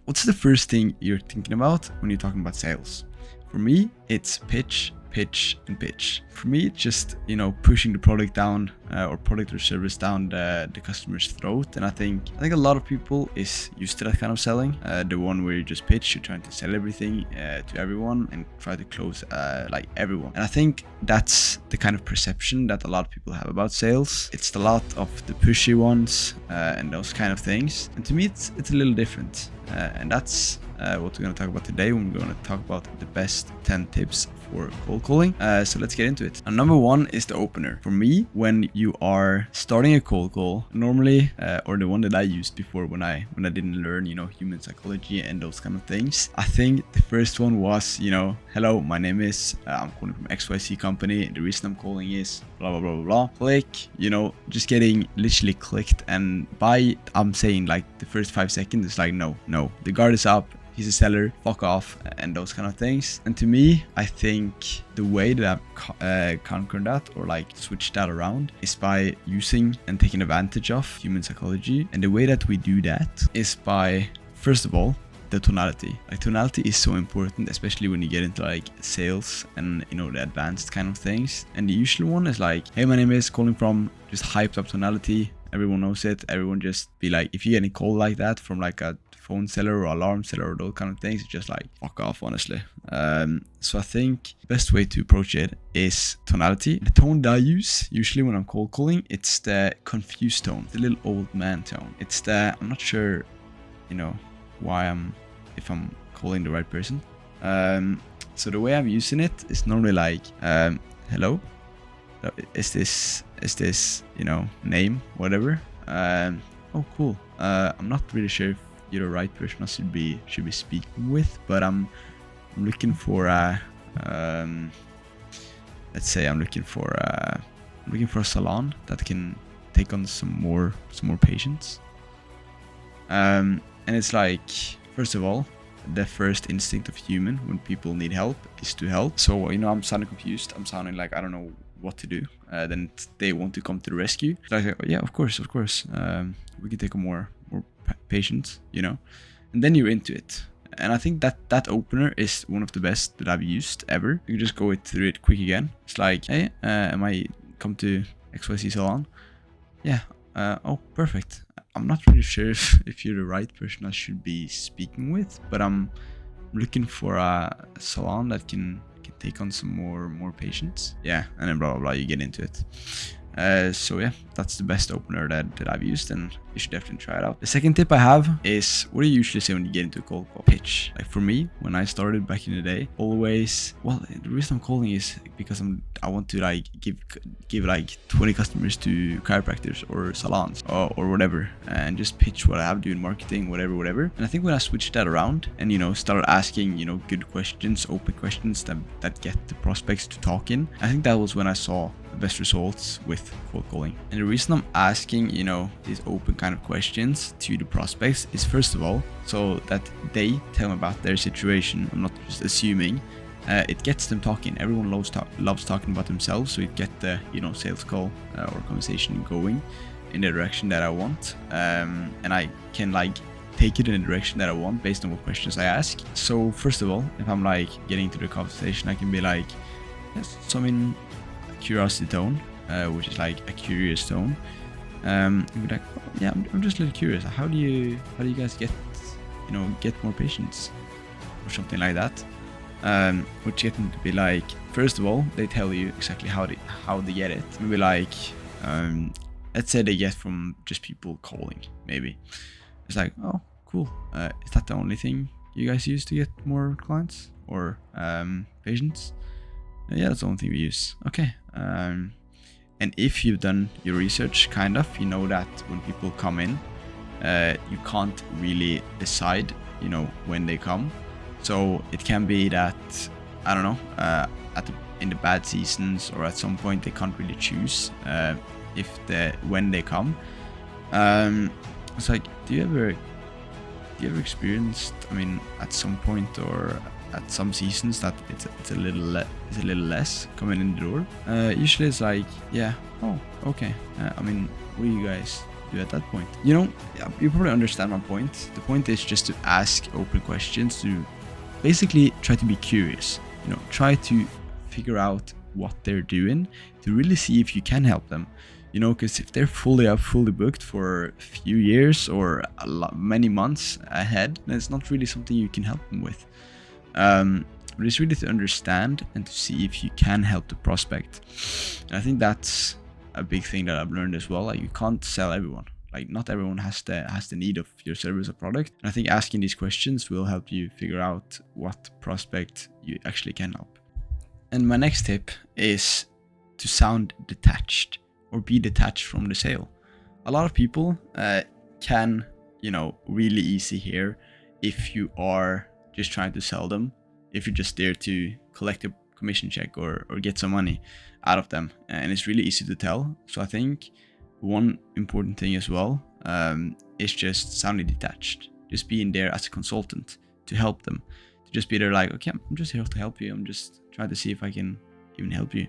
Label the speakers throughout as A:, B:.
A: what's the first thing you're thinking about when you're talking about sales? For me, it's pitch, pitch, and pitch. For me, it's just, pushing the product down or product or service down the customer's throat. And I think a lot of people is used to that kind of selling. The one where you just pitch, you're trying to sell everything to everyone and try to close like everyone. And I think that's the kind of perception that a lot of people have about sales. It's a lot of the pushy ones and those kind of things. And to me, it's a little different. And that's what we're going to talk about today. We're going to talk about the best 10 tips for cold calling. So let's get into it. And number one is the opener. For me, when you are starting a cold call, normally, or the one that I used before when I didn't learn, human psychology and those kind of things, I think the first one was, hello, my name is, I'm calling from XYZ company. The reason I'm calling is blah, blah, blah, blah, blah. Click, just getting literally clicked. And I'm saying like the first 5 seconds, it's like, no, the guard is up. He's a seller, fuck off, and those kind of things. And to me, I think the way that I've conquered that or like switched that around is by using and taking advantage of human psychology. And the way that we do that is by, first of all, the tonality. Like tonality is so important, especially when you get into like sales and the advanced kind of things. And the usual one is like, hey, my name is calling from, just hyped up tonality. Everyone knows it. Everyone just be like, if you get a call like that from like a phone seller or alarm seller or those kind of things, it's just like fuck off, honestly. So I think the best way to approach it is tonality. The tone that I use usually when I'm cold calling, it's the confused tone, the little old man tone. It's the, I'm not sure, if I'm calling the right person. So the way I'm using it is normally like, hello, is this name, whatever. Oh cool. I'm not really sure if you're the right person I should be speaking with, but I'm looking for let's say I'm looking for a salon that can take on some more patients. And it's like, first of all, the first instinct of human when people need help is to help. So I'm sounding confused. I'm sounding like I don't know what to do. Then they want to come to the rescue. So I say, oh, yeah, of course. We can take on more patients, and then you're into it. And I think that opener is one of the best that I've used ever. You can just go through it quick again. It's like, hey, am I come to XYZ salon? Yeah. Oh, perfect. I'm not really sure if you're the right person I should be speaking with, but I'm looking for a salon that can take on some more patients. Yeah, and then blah blah blah, you get into it. So yeah, that's the best opener that I've used, and you should definitely try it out. The second tip I have is, what do you usually say when you get into a cold call? Pitch. Like for me, when I started back in the day, always, well, the reason I'm calling is because I want to like give like 20 customers to chiropractors or salons or whatever, and just pitch what I have, doing marketing, whatever. And I think when I switched that around and started asking good questions, open questions that get the prospects to talk in, I think that was when I saw the best results with cold calling. And the reason I'm asking these open kind of questions to the prospects is, first of all, so that they tell me about their situation. I'm not just assuming. It gets them talking. Everyone loves talking about themselves, so it get the sales call or conversation going in the direction that I want, and I can like take it in the direction that I want based on what questions I ask. So first of all, if I'm like getting into the conversation, I can be like, yes, so I'm in curiosity tone, which is like a curious tone. Be like, oh, yeah, I'm just a little curious. How do you guys get more patients or something like that? Which get them to be like, first of all, they tell you exactly how they get it. Maybe like, let's say they get from just people calling. Maybe it's like, oh, cool. Is that the only thing you guys use to get more clients or patients? Yeah, that's the only thing we use. Okay. And if you've done your research, kind of, you know that when people come in, you can't really decide, when they come. So it can be that, I don't know, in the bad seasons or at some point they can't really choose when they come. It's like, do you ever experienced, at some point or at some seasons that it's a little less coming in the door? Usually it's like, yeah, oh, okay. What do you guys do at that point? You know, you probably understand my point. The point is just to ask open questions, to basically try to be curious, you know, try to figure out what they're doing, to really see if you can help them, you know, because if they're fully booked for a few years or many months ahead, then it's not really something you can help them with. But it's really to understand and to see if you can help the prospect. And I think that's a big thing that I've learned as well. Like, you can't sell everyone. Like, not everyone has the need of your service or product. And I think asking these questions will help you figure out what prospect you actually can help. And my next tip is to sound detached, or be detached from the sale. A lot of people can, you know, really easy here if you are just trying to sell them, if you're just there to collect a commission check or get some money out of them, and it's really easy to tell. So I think one important thing as well is just sounding detached, just being there as a consultant to help them, to just be there like, okay, I'm just here to help you, I'm just trying to see if I can even help you,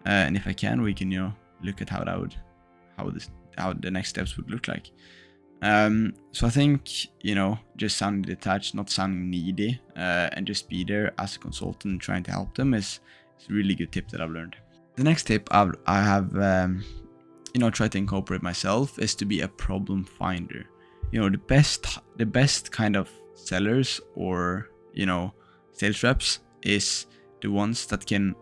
A: and if I can, we can, you know, look at how the next steps would look like. So I think, you know, just sounding detached, not sounding needy, and just be there as a consultant trying to help them is a really good tip that I've learned. The next tip I have, you know, tried to incorporate myself is to be a problem finder. You know, the best kind of sellers, or, you know, sales reps, is the ones that can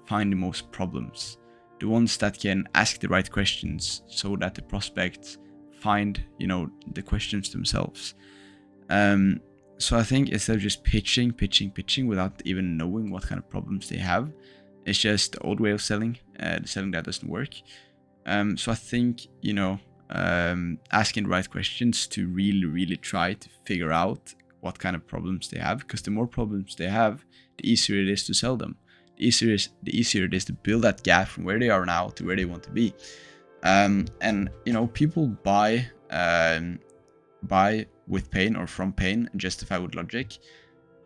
A: find the most problems, the ones that can ask the right questions so that the prospects find, you know, the questions themselves. So I think instead of just pitching without even knowing what kind of problems they have, it's just the old way of selling, the selling that doesn't work. So I think, you know, asking the right questions to really try to figure out what kind of problems they have, because the more problems they have, the easier it is to sell them. The easier it is to build that gap from where they are now to where they want to be. And, you know, people buy with pain or from pain and justify with logic.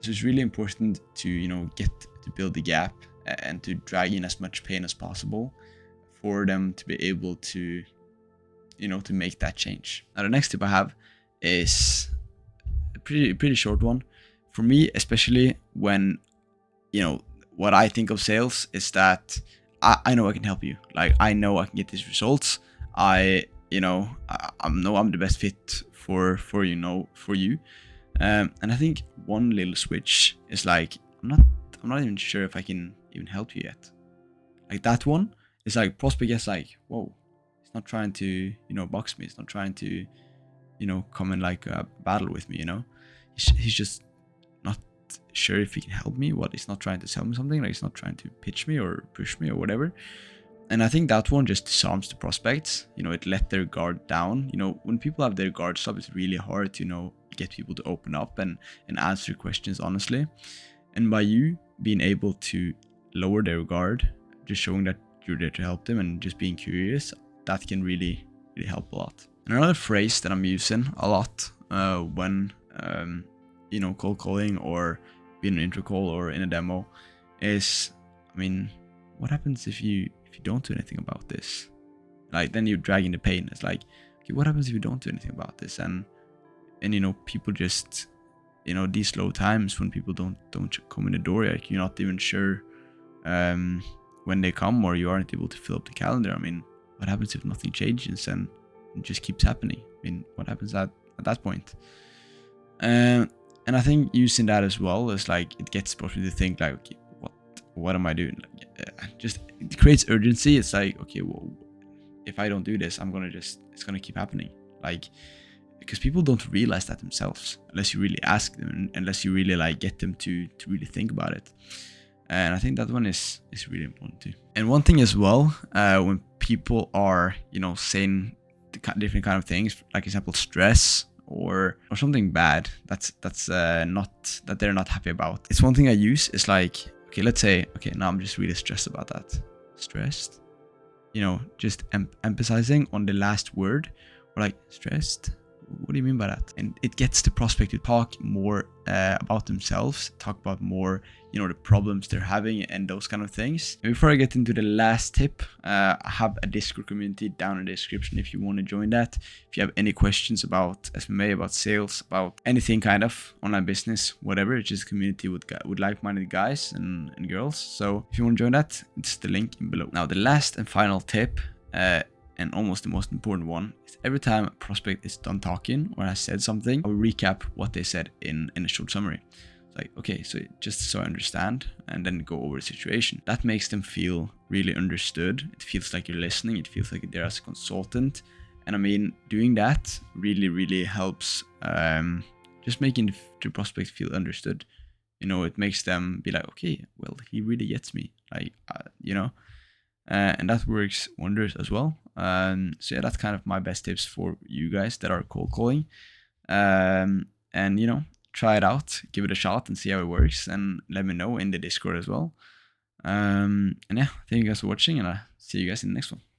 A: So it's really important to, you know, get to build the gap and to drag in as much pain as possible for them to be able to, you know, to make that change. Now, the next tip I have is a pretty short one. For me, especially when, you know, what I think of sales is that I know I can help you. Like, I know I can get these results. I know I'm the best fit for you. And I think one little switch is like, I'm not even sure if I can even help you yet. Like, that one is like, prospect gets like, whoa, he's not trying to, you know, box me. He's not trying to, you know, come in like a battle with me, you know. He's just not sure if he can help me. He's not trying to sell me something. Like, he's not trying to pitch me or push me or whatever. And I think that one just disarms the prospects. You know, it let their guard down. You know, when people have their guards up, it's really hard to, you know, get people to open up and answer questions honestly. And by you being able to lower their guard, just showing that you're there to help them and just being curious, that can really help a lot. And another phrase that I'm using a lot when you know, cold calling or being an intro call or in a demo is, I mean, what happens if you don't do anything about this? Like, then you're dragging the pain. It's like, okay, what happens if you don't do anything about this? And you know, people just, you know, these slow times when people don't come in the door, like, you're not even sure when they come, or you aren't able to fill up the calendar. I mean, what happens if nothing changes and it just keeps happening? I mean, what happens at that point? And I think using that as well is like, it gets people to think like, okay, what am I doing? Like, just, it creates urgency. It's like, okay, well, if I don't do this, it's gonna keep happening. Like, because people don't realize that themselves unless you really ask them, unless you really like get them to really think about it. And I think that one is really important too. And one thing as well, when people are, you know, saying different kind of things, like example, stress or something bad that's not, that they're not happy about. It's one thing I use is like, okay, let's say, okay, now I'm just really stressed about that. Stressed? You know, just emphasizing on the last word, or like, stressed? what do you mean by that? And it gets the prospect to talk more about themselves, talk about more, the problems they're having and those kind of things. And before I get into the last tip, I have a Discord community down in the description if you want to join that. If you have any questions about Smma, about sales, about anything kind of online business, whatever, it's just a community with like-minded guys and girls. So if you want to join that, it's the link in below. Now, the last and final tip, and almost the most important one, is every time a prospect is done talking or has said something, I'll recap what they said in a short summary. It's like, okay, so just so I understand, and then go over the situation. That makes them feel really understood. It feels like you're listening. It feels like they're as a consultant. And I mean, doing that really helps just making the prospect feel understood. It makes them be like, okay, well, he really gets me. Like, and that works wonders as well. So yeah, that's kind of my best tips for you guys that are cold calling. And try it out, give it a shot and see how it works, and let me know in the Discord as well. And yeah, thank you guys for watching, and I'll see you guys in the next one.